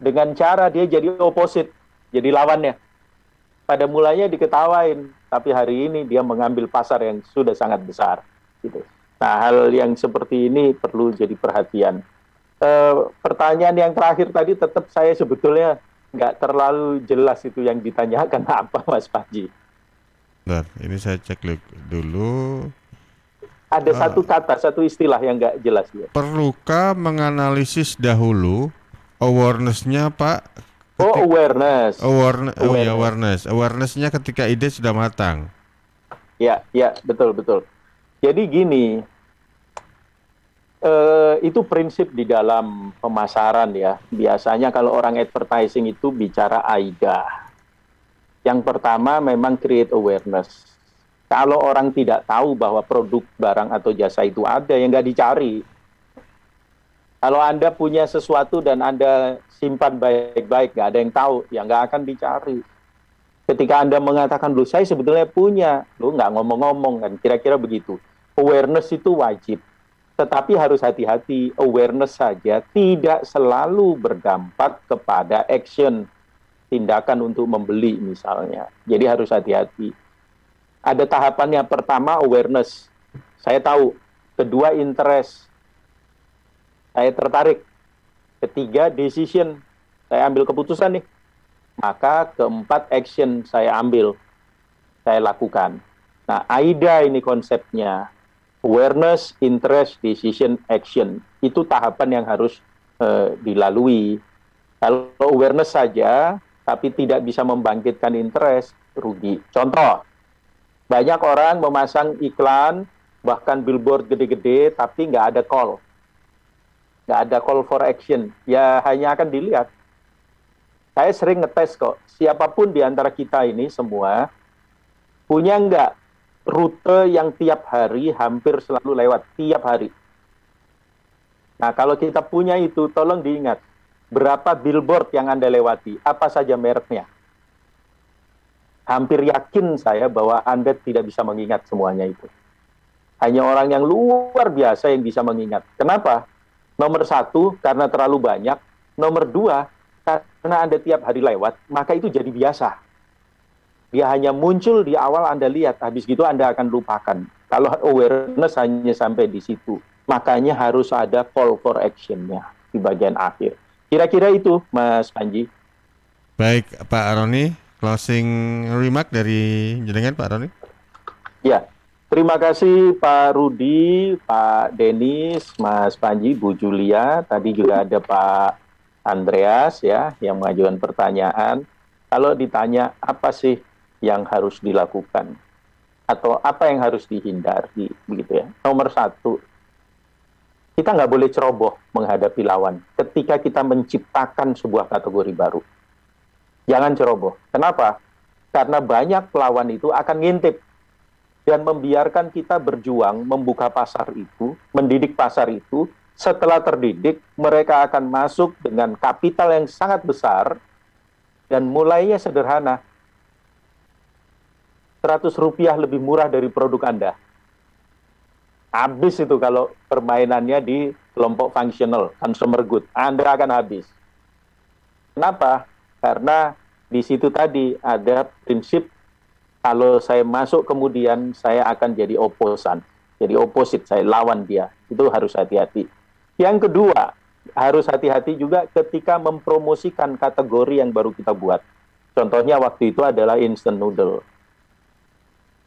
Dengan cara dia jadi opposite, jadi lawannya. Pada mulanya diketawain, tapi hari ini dia mengambil pasar yang sudah sangat besar. Gitu. Nah, hal yang seperti ini perlu jadi perhatian. Pertanyaan yang terakhir tadi tetap saya sebetulnya nggak terlalu jelas itu yang ditanyakan apa, Mas Panji. Bentar, ini saya cek dulu. Ada satu kata, satu istilah yang nggak jelas ya. Perlukah menganalisis dahulu awareness-nya, Pak? Awareness. Awareness-nya ketika ide sudah matang. Ya, betul. Jadi gini, itu prinsip di dalam pemasaran ya. Biasanya kalau orang advertising itu bicara AIDA. Yang pertama memang create awareness. Kalau orang tidak tahu bahwa produk, barang, atau jasa itu ada, yang nggak dicari. Kalau Anda punya sesuatu dan Anda simpan baik-baik, nggak ada yang tahu, ya nggak akan dicari. Ketika Anda mengatakan, loh saya sebetulnya punya, loh nggak ngomong-ngomong, kan kira-kira begitu. Awareness itu wajib. Tetapi harus hati-hati, awareness saja tidak selalu berdampak kepada action, tindakan untuk membeli misalnya. Jadi harus hati-hati. Ada tahapannya, pertama awareness, saya tahu. Kedua interest, saya tertarik. Ketiga decision, saya ambil keputusan nih. Maka keempat action saya ambil, saya lakukan. Nah, AIDA ini konsepnya. Awareness, interest, decision, action. Itu tahapan yang harus dilalui. Kalau awareness saja, tapi tidak bisa membangkitkan interest, rugi. Contoh, banyak orang memasang iklan, bahkan billboard gede-gede, tapi nggak ada call. Nggak ada call for action. Ya hanya akan dilihat. Saya sering ngetes kok, siapapun di antara kita ini semua, punya nggak rute yang tiap hari hampir selalu lewat, tiap hari. Nah kalau kita punya itu, tolong diingat, berapa billboard yang Anda lewati, apa saja mereknya. Hampir yakin saya bahwa Anda tidak bisa mengingat semuanya itu. Hanya orang yang luar biasa yang bisa mengingat. Kenapa? Nomor satu, karena terlalu banyak. Nomor dua, karena Anda tiap hari lewat, maka itu jadi biasa. Dia hanya muncul di awal Anda lihat, habis gitu Anda akan lupakan. Kalau awareness hanya sampai di situ, makanya harus ada call for action-nya di bagian akhir. Kira-kira itu, Mas Panji. Baik, Pak Roni. Closing remark dari jenengan, Pak Roni. Ya, terima kasih Pak Rudi, Pak Denis, Mas Panji, Bu Julia. Tadi juga ada Pak Andreas ya yang mengajukan pertanyaan. Kalau ditanya apa sih yang harus dilakukan atau apa yang harus dihindari, begitu ya. Nomor satu, kita nggak boleh ceroboh menghadapi lawan. Ketika kita menciptakan sebuah kategori baru, jangan ceroboh. Kenapa? Karena banyak pelawan itu akan ngintip dan membiarkan kita berjuang membuka pasar itu, mendidik pasar itu. Setelah terdidik, mereka akan masuk dengan kapital yang sangat besar dan mulainya sederhana. Rp100 lebih murah dari produk Anda. Habis itu kalau permainannya di kelompok functional, consumer good. Anda akan habis. Kenapa? Karena di situ tadi ada prinsip kalau saya masuk kemudian saya akan jadi oposan. Jadi opposite, saya lawan dia. Itu harus hati-hati. Yang kedua, harus hati-hati juga ketika mempromosikan kategori yang baru kita buat. Contohnya waktu itu adalah instant noodle.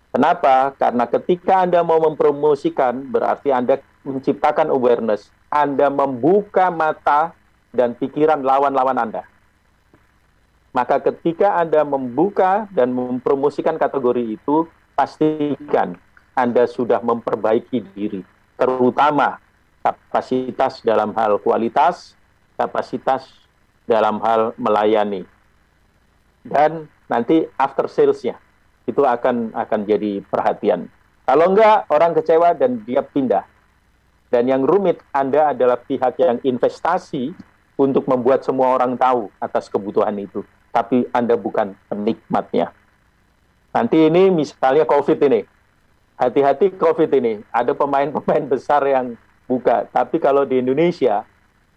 Kenapa? Karena ketika Anda mau mempromosikan, berarti Anda menciptakan awareness. Anda membuka mata dan pikiran lawan-lawan Anda. Maka ketika Anda membuka dan mempromosikan kategori itu, pastikan Anda sudah memperbaiki diri. Terutama kapasitas dalam hal kualitas, kapasitas dalam hal melayani. Dan nanti after sales-nya, itu akan jadi perhatian. Kalau enggak, orang kecewa dan dia pindah. Dan yang rumit, Anda adalah pihak yang investasi untuk membuat semua orang tahu atas kebutuhan itu. Tapi Anda bukan penikmatnya. Nanti ini misalnya COVID ini. Hati-hati COVID ini. Ada pemain-pemain besar yang buka. Tapi kalau di Indonesia,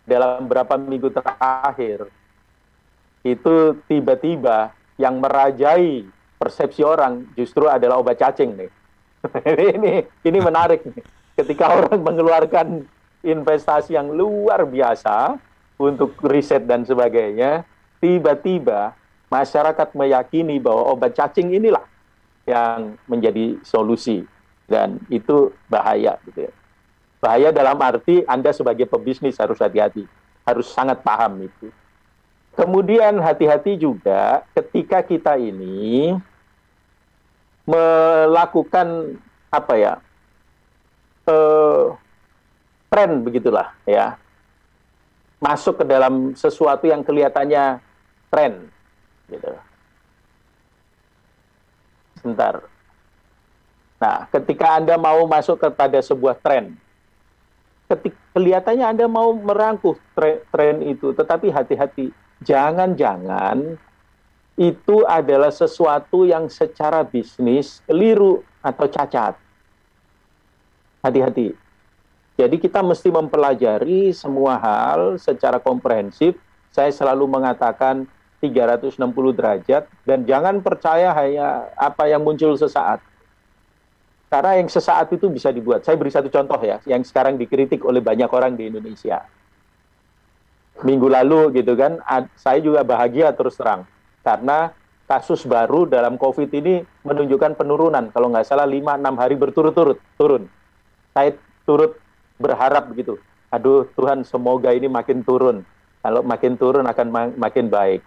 dalam beberapa minggu terakhir, itu tiba-tiba yang merajai persepsi orang justru adalah obat cacing nih. Ini menarik nih. Ketika orang mengeluarkan investasi yang luar biasa untuk riset dan sebagainya, tiba-tiba masyarakat meyakini bahwa obat cacing inilah yang menjadi solusi. dan itu bahaya gitu ya. Bahaya dalam arti Anda sebagai pebisnis harus hati-hati, harus sangat paham itu. Kemudian hati-hati juga ketika kita ini melakukan apa ya, tren begitulah ya, masuk ke dalam sesuatu yang kelihatannya tren gitu. Sebentar. Nah, ketika Anda mau masuk kepada sebuah tren, kelihatannya Anda mau merangkuh tren itu, tetapi hati-hati, jangan-jangan itu adalah sesuatu yang secara bisnis keliru atau cacat. Hati-hati. Jadi kita mesti mempelajari semua hal secara komprehensif. Saya selalu mengatakan 360 derajat, dan jangan percaya hanya apa yang muncul sesaat. Karena yang sesaat itu bisa dibuat. Saya beri satu contoh ya, yang sekarang dikritik oleh banyak orang di Indonesia. Minggu lalu gitu kan, saya juga bahagia terus terang. Karena kasus baru dalam COVID ini menunjukkan penurunan. Kalau nggak salah 5-6 hari berturut-turut turun. Saya turut berharap begitu. Aduh Tuhan, semoga ini makin turun. Kalau makin turun akan makin baik.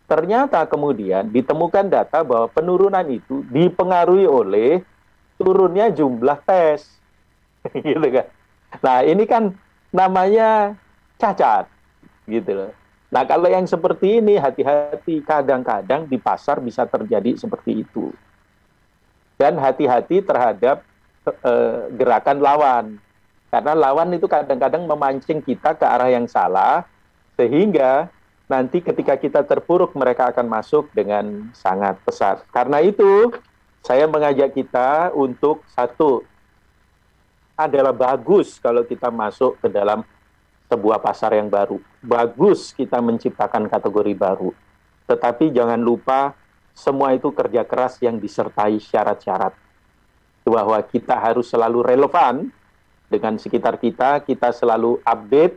Ternyata kemudian ditemukan data bahwa penurunan itu dipengaruhi oleh turunnya jumlah tes, gitu kan. Nah ini kan namanya cacat, gitu loh. Nah kalau yang seperti ini hati-hati, kadang-kadang di pasar bisa terjadi seperti itu. Dan hati-hati terhadap gerakan lawan, karena lawan itu kadang-kadang memancing kita ke arah yang salah, sehingga nanti ketika kita terpuruk mereka akan masuk dengan sangat pesat. Karena itu saya mengajak kita untuk satu, adalah bagus kalau kita masuk ke dalam sebuah pasar yang baru. Bagus kita menciptakan kategori baru. Tetapi jangan lupa semua itu kerja keras yang disertai syarat-syarat. Bahwa kita harus selalu relevan dengan sekitar kita, kita selalu update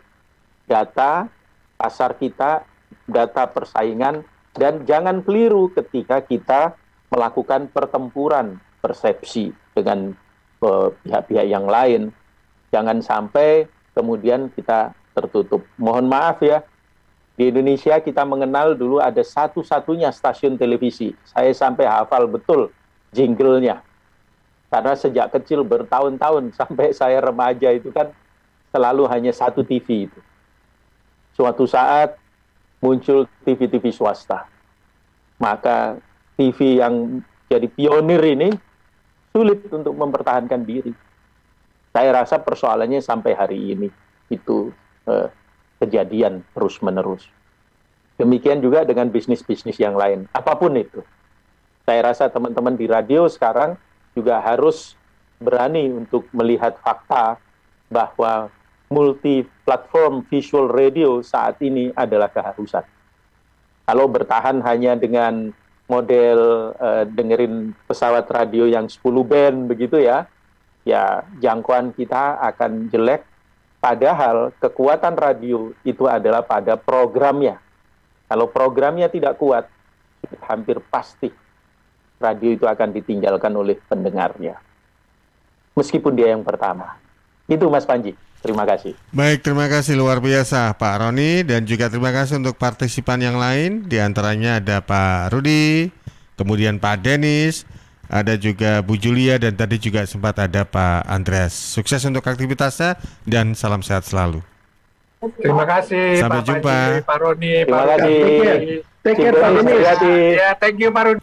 data pasar kita, data persaingan, dan jangan keliru ketika kita melakukan pertempuran persepsi dengan pihak-pihak yang lain. Jangan sampai kemudian kita tertutup. Mohon maaf ya, di Indonesia kita mengenal dulu ada satu-satunya stasiun televisi. Saya sampai hafal betul jingle-nya. Karena sejak kecil bertahun-tahun sampai saya remaja itu kan selalu hanya satu TV itu. Suatu saat muncul TV-TV swasta. Maka TV yang jadi pionir ini sulit untuk mempertahankan diri. Saya rasa persoalannya sampai hari ini itu kejadian terus-menerus. Demikian juga dengan bisnis-bisnis yang lain, apapun itu. Saya rasa teman-teman di radio sekarang juga harus berani untuk melihat fakta bahwa multi-platform visual radio saat ini adalah keharusan. Kalau bertahan hanya dengan model dengerin pesawat radio yang 10 band begitu ya, ya jangkauan kita akan jelek. Padahal kekuatan radio itu adalah pada programnya. Kalau programnya tidak kuat, hampir pasti radio itu akan ditinggalkan oleh pendengarnya. Meskipun dia yang pertama. Itu Mas Panji. Terima kasih. Baik, terima kasih luar biasa Pak Roni, dan juga terima kasih untuk partisipan yang lain. Di antaranya ada Pak Rudi, kemudian Pak Denis, ada juga Bu Julia, dan tadi juga sempat ada Pak Andreas. Sukses untuk aktivitasnya dan salam sehat selalu. Terima kasih Sampai Pak jumpa. Panji, Pak Roni, Terima Pak kasih. Take care Pak Roni. Ya, thank you Pak Roni.